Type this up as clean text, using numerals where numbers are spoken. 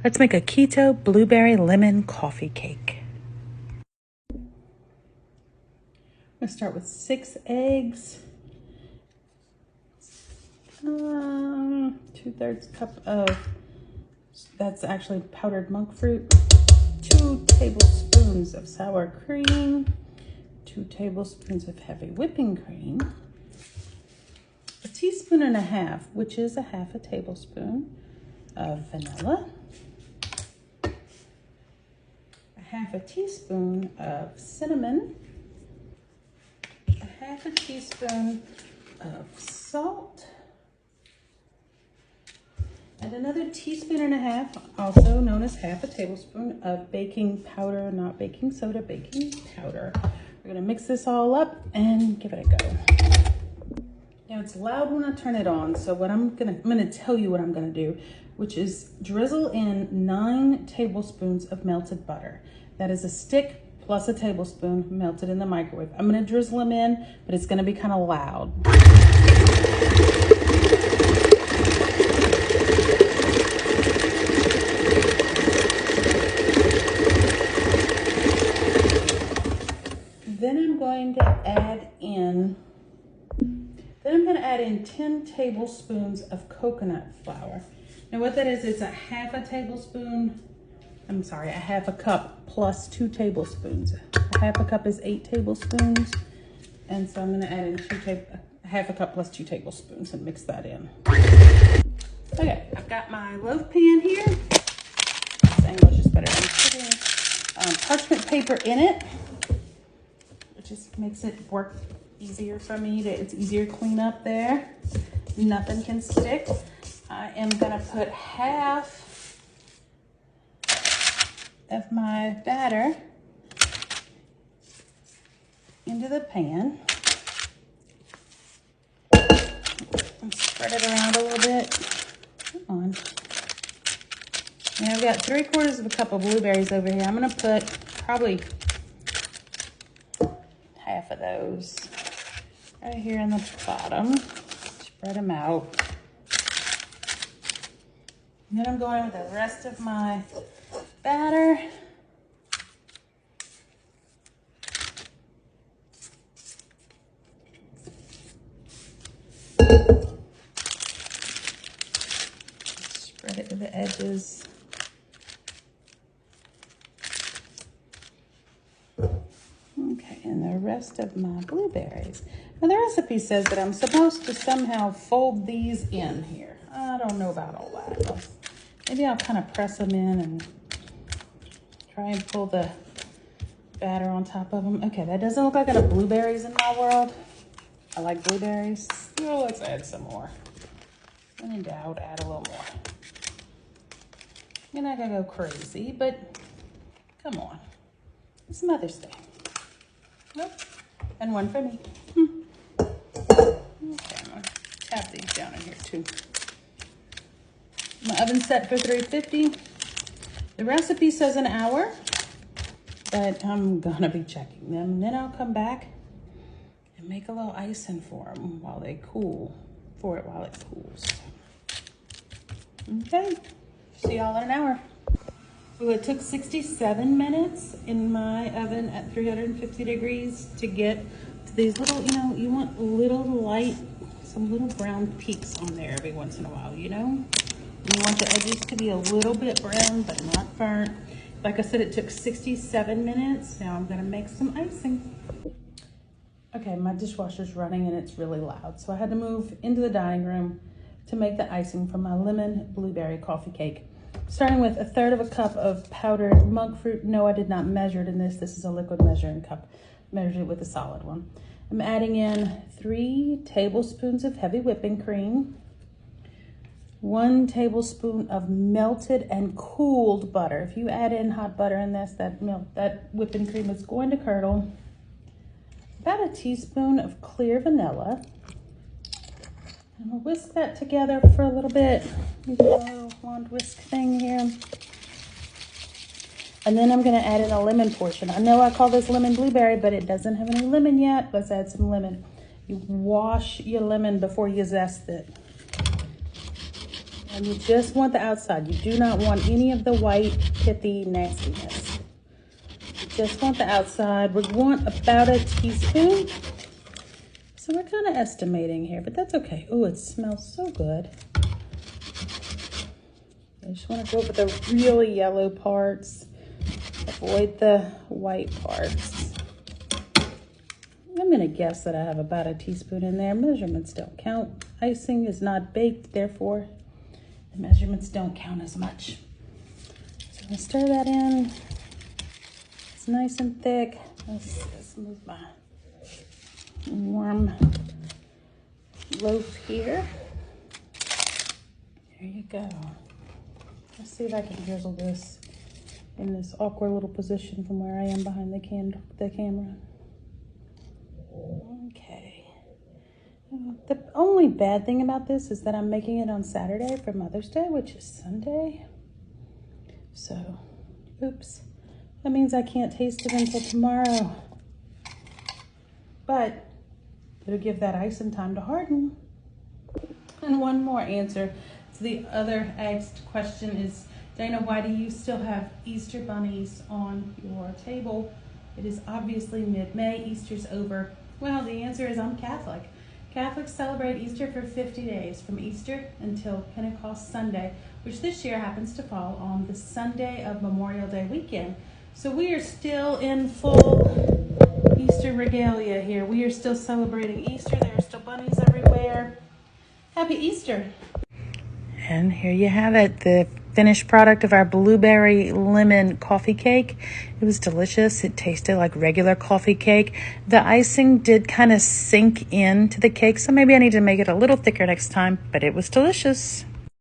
Let's make a keto blueberry lemon coffee cake. I'm going to start with 6 eggs, 2/3 cup of, that's actually powdered monk fruit, 2 tablespoons of sour cream, 2 tablespoons of heavy whipping cream, 1.5 teaspoons, which is 1/2 tablespoon of vanilla, 1/2 teaspoon of cinnamon, 1/2 teaspoon of salt, and another 1.5 teaspoons, also known as 1/2 tablespoon of baking powder, not baking soda, baking powder. We're gonna mix this all up and give it a go. Now it's loud when I turn it on, so what I'm gonna tell you what I'm gonna do, which is drizzle in 9 tablespoons of melted butter. That is a stick plus a tablespoon melted in the microwave. I'm gonna drizzle them in, but it's gonna be kind of loud. Then I'm going to add in 10 tablespoons of coconut flour. Now what that is, it's 1/2 tablespoon, I'm sorry, 1/2 cup plus 2 tablespoons. 1/2 cup is 8 tablespoons. And so I'm gonna add in 1/2 cup plus 2 tablespoons and mix that in. Okay, I've got my loaf pan here. This angle is just better. I'm putting parchment paper in it. It just makes it work easier for me. It's easier to clean up there. Nothing can stick. I am gonna put 1/2 of my batter into the pan and spread it around a little bit. Come on. And I've got 3/4 cup of blueberries over here. I'm gonna put probably 1/2 of those right here in the bottom. Spread them out. And then I'm going with the rest of my batter. Spread it to the edges. Okay, and the rest of my blueberries. Now the recipe says that I'm supposed to somehow fold these in here. I don't know about all that. Maybe I'll kind of press them in and try and pull the batter on top of them. Okay, that doesn't look like I got blueberries in my world. I like blueberries. Oh, let's add some more. When in doubt, add a little more. You're not gonna go crazy, but come on. It's Mother's Day. Nope. And one for me. Okay, I'm gonna tap these down in here too. My oven's set for 350. The recipe says an hour, but I'm gonna be checking them. And then I'll come back and make a little icing for them while they cool, while it cools. Okay, see y'all in an hour. Well, it took 67 minutes in my oven at 350 degrees to get to these little, you want little light, some little brown peaks on there every once in a while, you know? You want the edges to be a little bit brown, but not burnt. Like I said, it took 67 minutes. Now I'm gonna make some icing. Okay, my dishwasher's running and it's really loud. So I had to move into the dining room to make the icing for my lemon blueberry coffee cake. Starting with 1/3 cup of powdered monk fruit. No, I did not measure it in this. This is a liquid measuring cup. Measured it with a solid one. I'm adding in 3 tablespoons of heavy whipping cream, 1 tablespoon of melted and cooled butter. If you add in hot butter in this, that whipping cream is going to curdle. About 1 teaspoon of clear vanilla. And we'll whisk that together for a little bit. Use a little wand whisk thing here. And then I'm gonna add in a lemon portion. I know I call this lemon blueberry, but it doesn't have any lemon yet. Let's add some lemon. You wash your lemon before you zest it. And you just want the outside. You do not want any of the white, pithy nastiness. You just want the outside. We want about a teaspoon. So we're kind of estimating here, but that's okay. Oh, it smells so good. I just want to go over the really yellow parts. Avoid the white parts. I'm going to guess that I have about a teaspoon in there. Measurements don't count. Icing is not baked, therefore the measurements don't count as much. So I'm going to stir that in. It's nice and thick. Let's move my warm loaf here. There you go. Let's see if I can drizzle this in this awkward little position from where I am behind the camera. Okay. The only bad thing about this is that I'm making it on Saturday for Mother's Day, which is Sunday. So, oops. That means I can't taste it until tomorrow. But it'll give that icing time to harden. And one more answer to the other asked question is, Dana, why do you still have Easter bunnies on your table? It is obviously mid-May, Easter's over. Well, the answer is I'm Catholic. Catholics celebrate Easter for 50 days, from Easter until Pentecost Sunday, which this year happens to fall on the Sunday of Memorial Day weekend. So we are still in full Easter regalia here. We are still celebrating Easter. There are still bunnies everywhere. Happy Easter. And here you have it, the finished product of our blueberry lemon coffee cake. It was delicious. It tasted like regular coffee cake. The icing did kind of sink into the cake, so maybe I need to make it a little thicker next time, but it was delicious.